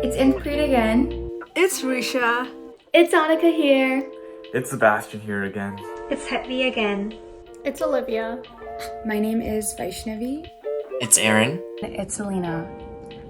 It's Inpreet again. It's Risha. It's Annika here. It's Sebastian here again. It's Hetvi again. It's Olivia. My name is Vaishnavi. It's Aaron. It's Selena.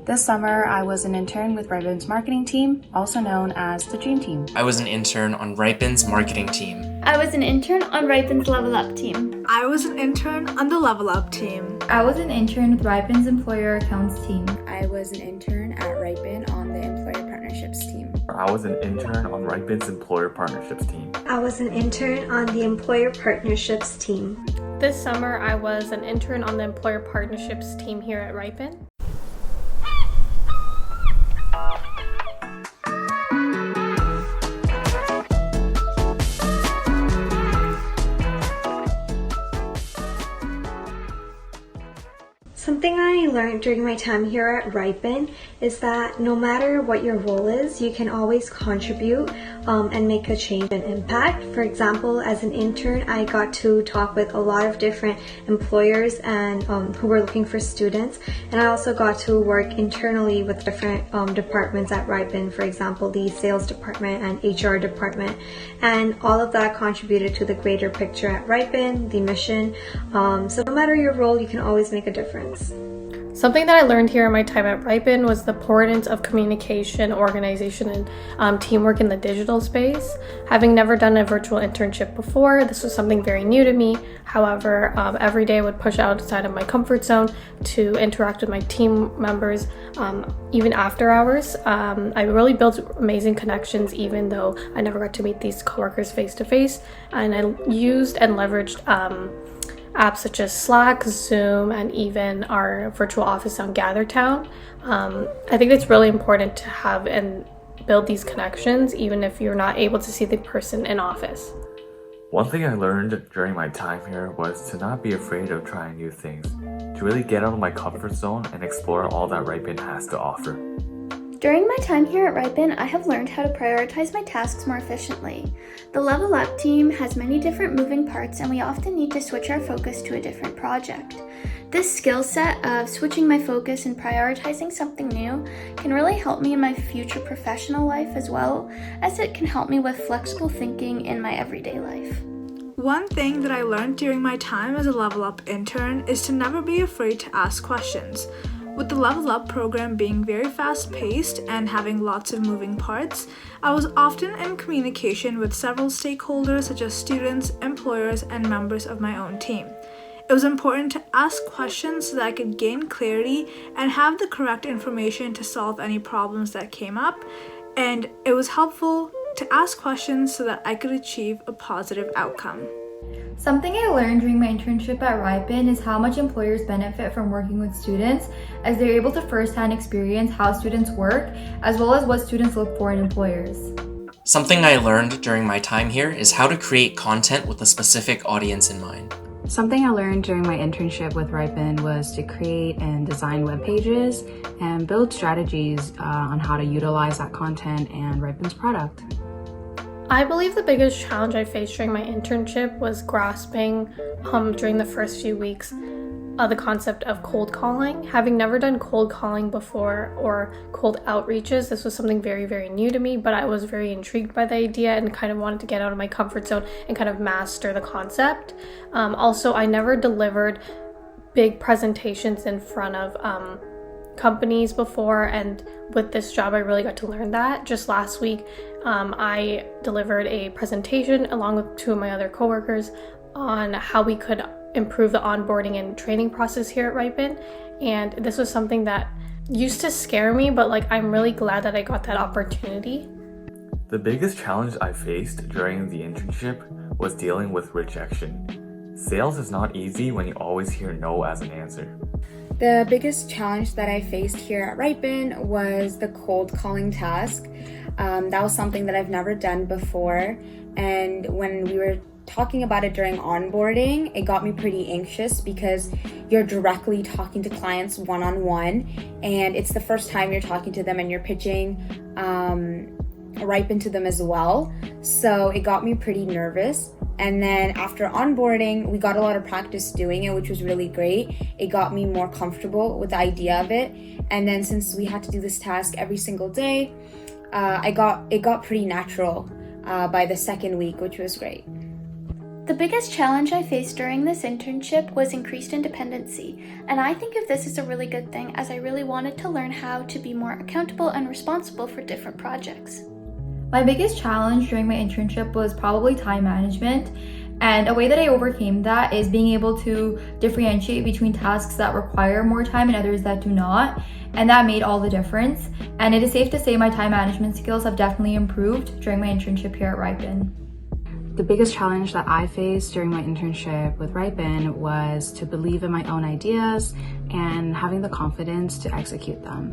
This summer, I was an intern with Ripen's marketing team, also known as the Dream Team. I was an intern on Ripen's marketing team. I was an intern on Ripen's Level Up team. I was an intern on the Level Up team. I was an intern with Ripen's employer accounts team. I was an intern at Ripen on the employer partnerships team. I was an intern on Ripen's employer partnerships team. I was an intern on the employer partnerships team. This summer, I was an intern on the employer partnerships team here at Ripen. Something I learned during my time here at Ripen is that no matter what your role is, you can always contribute and make a change and impact. For example, as an intern, I got to talk with a lot of different employers and who were looking for students, and I also got to work internally with different departments at Ripen, for example, the sales department and HR department, and all of that contributed to the greater picture at Ripen, the mission. So no matter your role, you can always make a difference. Something that I learned here in my time at Ripen was the importance of communication, organization, and teamwork in the digital space. Having never done a virtual internship before, this was something very new to me. However, every day I would push outside of my comfort zone to interact with my team members, even after hours. I really built amazing connections, even though I never got to meet these coworkers face to face. And I used and leveraged apps such as Slack, Zoom, and even our virtual office on GatherTown. I think it's really important to have and build these connections, even if you're not able to see the person in office. One thing I learned during my time here was to not be afraid of trying new things, to really get out of my comfort zone and explore all that Ripen has to offer. During my time here at Ripen, I have learned how to prioritize my tasks more efficiently. The Level Up team has many different moving parts, and we often need to switch our focus to a different project. This skill set of switching my focus and prioritizing something new can really help me in my future professional life, as well as it can help me with flexible thinking in my everyday life. One thing that I learned during my time as a Level Up intern is to never be afraid to ask questions. With the Level Up program being very fast-paced and having lots of moving parts, I was often in communication with several stakeholders such as students, employers, and members of my own team. It was important to ask questions so that I could gain clarity and have the correct information to solve any problems that came up, and it was helpful to ask questions so that I could achieve a positive outcome. Something I learned during my internship at Ripen is how much employers benefit from working with students, as they're able to firsthand experience how students work, as well as what students look for in employers. Something I learned during my time here is how to create content with a specific audience in mind. Something I learned during my internship with Ripen was to create and design web pages and build strategies on how to utilize that content and Ripen's product. I believe the biggest challenge I faced during my internship was grasping during the first few weeks the concept of cold calling. Having never done cold calling before or cold outreaches, this was something very, very new to me, but I was very intrigued by the idea and kind of wanted to get out of my comfort zone and kind of master the concept. Also, I never delivered big presentations in front of companies before, and with this job I really got to learn that. Just last week I delivered a presentation along with two of my other coworkers on how we could improve the onboarding and training process here at Ripen, and this was something that used to scare me, but I'm really glad that I got that opportunity. The biggest challenge I faced during the internship was dealing with rejection. Sales is not easy when you always hear no as an answer. The biggest challenge that I faced here at Ripen was the cold calling task. That was something that I've never done before, and when we were talking about it during onboarding, it got me pretty anxious because you're directly talking to clients one-on-one, and it's the first time you're talking to them and you're pitching Ripen to them as well. So it got me pretty nervous. And then after onboarding, we got a lot of practice doing it, which was really great. It got me more comfortable with the idea of it. And then since we had to do this task every single day, it got pretty natural by the second week, which was great. The biggest challenge I faced during this internship was increased independency, and I think of this as a really good thing as I really wanted to learn how to be more accountable and responsible for different projects. My biggest challenge during my internship was probably time management, and a way that I overcame that is being able to differentiate between tasks that require more time and others that do not, and that made all the difference. And it is safe to say my time management skills have definitely improved during my internship here at Ripon. The biggest challenge that I faced during my internship with Ripon was to believe in my own ideas and having the confidence to execute them.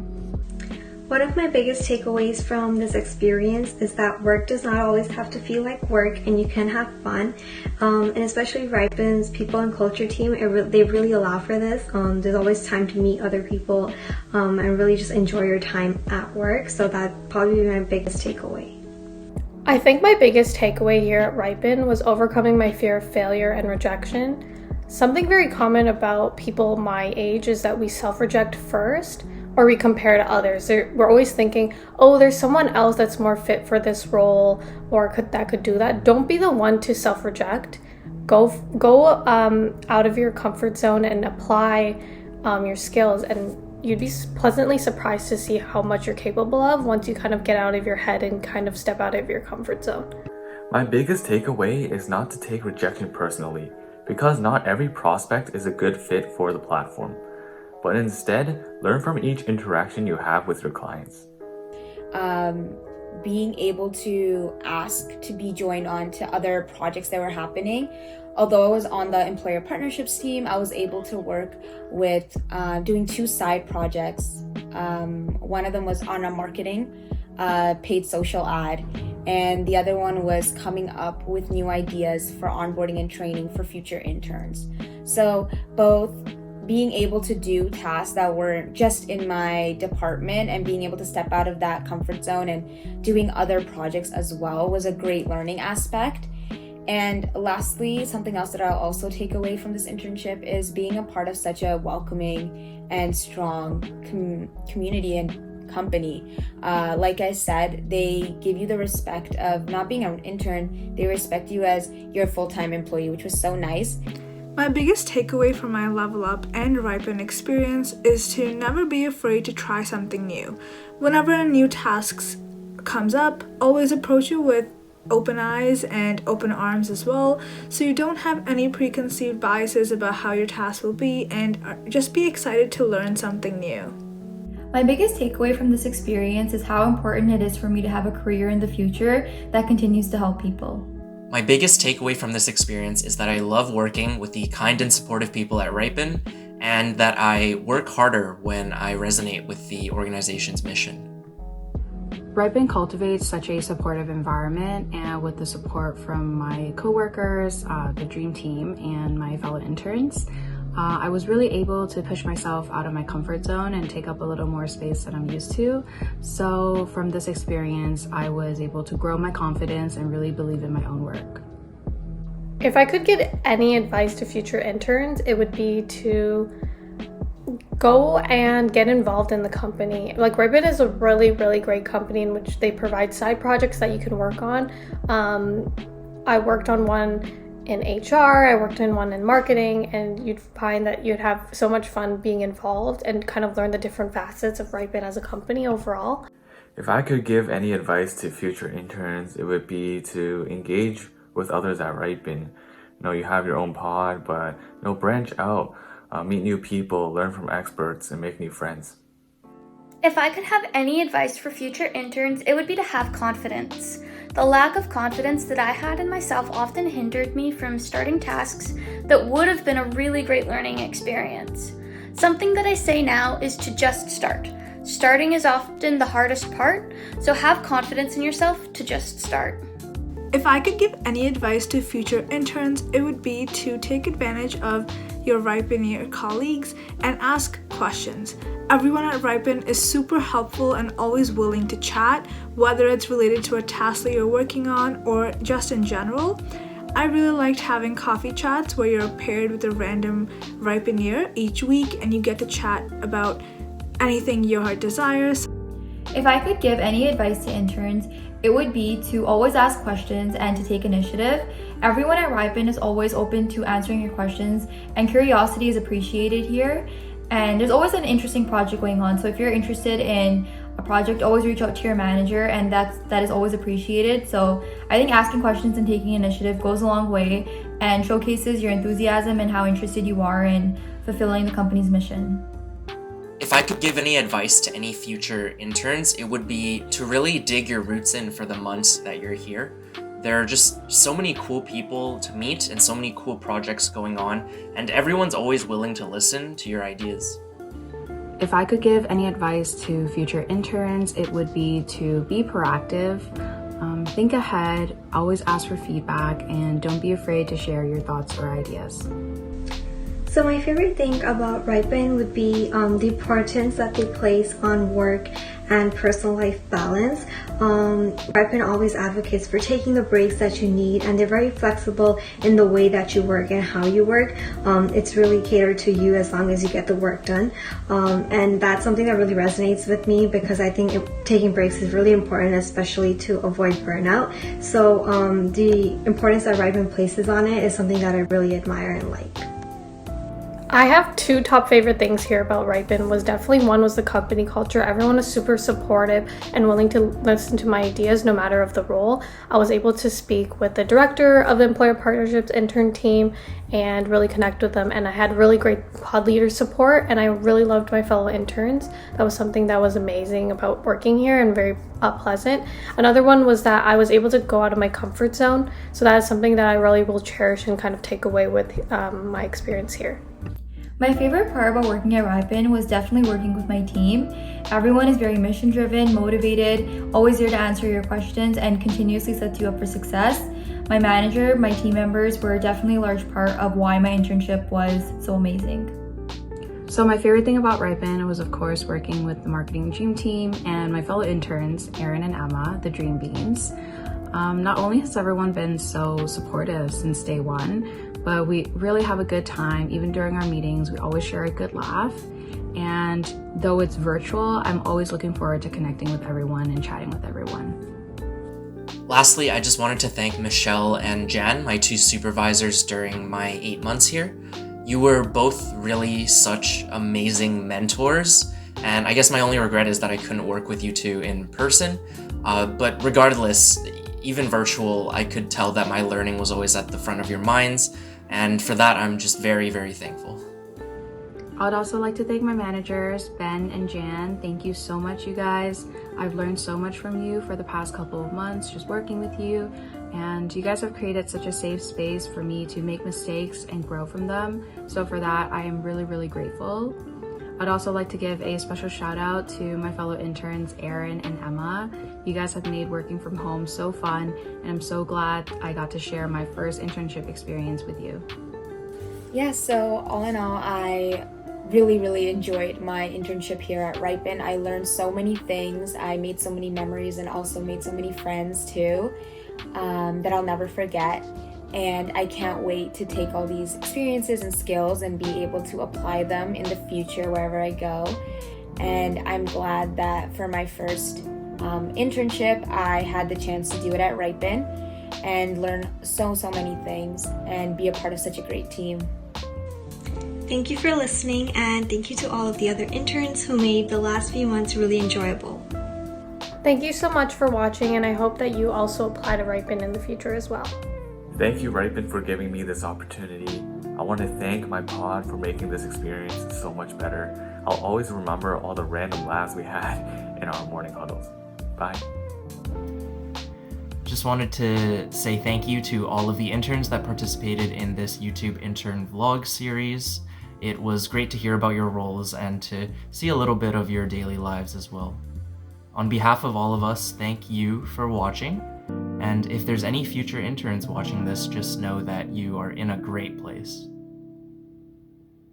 One of my biggest takeaways from this experience is that work does not always have to feel like work, and you can have fun. And especially Ripon's people and culture team, they really allow for this. There's always time to meet other people and really just enjoy your time at work. So that'd probably be my biggest takeaway. I think my biggest takeaway here at Ripon was overcoming my fear of failure and rejection. Something very common about people my age is that we self-reject first, or we compare to others. We're always thinking, oh, there's someone else that's more fit for this role or that could do that. Don't be the one to self-reject. Go out of your comfort zone and apply your skills, and you'd be pleasantly surprised to see how much you're capable of once you kind of get out of your head and kind of step out of your comfort zone. My biggest takeaway is not to take rejection personally, because not every prospect is a good fit for the platform. But instead, learn from each interaction you have with your clients. Being able to ask to be joined on to other projects that were happening. Although I was on the employer partnerships team, I was able to work with doing 2 side projects. One of them was on a marketing paid social ad, and the other one was coming up with new ideas for onboarding and training for future interns. So both being able to do tasks that were just in my department and being able to step out of that comfort zone and doing other projects as well was a great learning aspect. And lastly, something else that I'll also take away from this internship is being a part of such a welcoming and strong community and company. Like I said, they give you the respect of not being an intern. They respect you as your full-time employee, which was so nice. My biggest takeaway from my Level Up and Ripon experience is to never be afraid to try something new. Whenever a new task comes up, always approach it with open eyes and open arms as well, so you don't have any preconceived biases about how your task will be, and just be excited to learn something new. My biggest takeaway from this experience is how important it is for me to have a career in the future that continues to help people. My biggest takeaway from this experience is that I love working with the kind and supportive people at Ripon, and that I work harder when I resonate with the organization's mission. Ripon cultivates such a supportive environment, and with the support from my coworkers, the dream team, and my fellow interns, I was really able to push myself out of my comfort zone and take up a little more space than I'm used to. So from this experience, I was able to grow my confidence and really believe in my own work. If I could give any advice to future interns, it would be to go and get involved in the company. Like, Ripon is a really, really great company in which they provide side projects that you can work on. I worked on one in HR, I worked in one in marketing, and you'd find that you'd have so much fun being involved and kind of learn the different facets of Ripon as a company overall. If I could give any advice to future interns, it would be to engage with others at Ripon. You have your own pod, but branch out, meet new people, learn from experts, and make new friends. If I could have any advice for future interns, it would be to have confidence. The lack of confidence that I had in myself often hindered me from starting tasks that would have been a really great learning experience. Something that I say now is to just start. Starting is often the hardest part, so have confidence in yourself to just start. If I could give any advice to future interns, it would be to take advantage of your Ripon colleagues and ask questions. Everyone at Ripon is super helpful and always willing to chat, whether it's related to a task that you're working on or just in general. I really liked having coffee chats where you're paired with a random Ripeneer each week and you get to chat about anything your heart desires. If I could give any advice to interns, it would be to always ask questions and to take initiative. Everyone at Ripen is always open to answering your questions, and curiosity is appreciated here. And there's always an interesting project going on, so if you're interested in a project, always reach out to your manager, and that is always appreciated. So I think asking questions and taking initiative goes a long way and showcases your enthusiasm and how interested you are in fulfilling the company's mission. If I could give any advice to any future interns, it would be to really dig your roots in for the months that you're here. There are just so many cool people to meet and so many cool projects going on, and everyone's always willing to listen to your ideas. If I could give any advice to future interns, it would be to be proactive, think ahead, always ask for feedback, and don't be afraid to share your thoughts or ideas. So my favorite thing about Ripen would be the importance that they place on work and personal life balance. Ripen always advocates for taking the breaks that you need, and they're very flexible in the way that you work and how you work. It's really catered to you as long as you get the work done. And that's something that really resonates with me because I think taking breaks is really important, especially to avoid burnout. So the importance that Ripen places on it is something that I really admire and like. I have two top favorite things here about Ripen. One was the company culture. Everyone is super supportive and willing to listen to my ideas no matter of the role. I was able to speak with the director of the employer partnerships intern team and really connect with them, and I had really great pod leader support, and I really loved my fellow interns. That was something that was amazing about working here and very pleasant. Another one was that I was able to go out of my comfort zone, so that is something that I really will cherish and kind of take away with my experience here. My favorite part about working at Ripen was definitely working with my team. Everyone is very mission driven, motivated, always there to answer your questions, and continuously sets you up for success. My manager, my team members were definitely a large part of why my internship was so amazing. So my favorite thing about Ripen was, of course, working with the marketing dream team and my fellow interns, Erin and Emma, the Dream Beans. Not only has everyone been so supportive since day one, but we really have a good time. Even during our meetings, we always share a good laugh. And though it's virtual, I'm always looking forward to connecting with everyone and chatting with everyone. Lastly, I just wanted to thank Michelle and Jan, my two supervisors during my 8 months here. You were both really such amazing mentors, and I guess my only regret is that I couldn't work with you two in person. But regardless, even virtual, I could tell that my learning was always at the front of your minds, and for that, I'm just very, very thankful. I'd also like to thank my managers, Ben and Jan. Thank you so much, you guys. I've learned so much from you for the past couple of months just working with you, and you guys have created such a safe space for me to make mistakes and grow from them. So for that, I am really, really grateful. I'd also like to give a special shout out to my fellow interns, Erin and Emma. You guys have made working from home so fun, and I'm so glad I got to share my first internship experience with you. Yeah, so all in all, I really enjoyed my internship here at Ripen. I learned so many things. I made so many memories and also made so many friends too that I'll never forget. And I can't wait to take all these experiences and skills and be able to apply them in the future wherever I go. And I'm glad that for my first internship, I had the chance to do it at Ripen and learn so many things and be a part of such a great team. Thank you for listening, and thank you to all of the other interns who made the last few months really enjoyable. Thank you so much for watching, and I hope that you also apply to Ripen in the future as well. Thank you, Ripen, for giving me this opportunity. I want to thank my pod for making this experience so much better. I'll always remember all the random laughs we had in our morning huddles. Bye. Just wanted to say thank you to all of the interns that participated in this YouTube intern vlog series. It was great to hear about your roles and to see a little bit of your daily lives as well. On behalf of all of us, thank you for watching. And if there's any future interns watching this, just know that you are in a great place.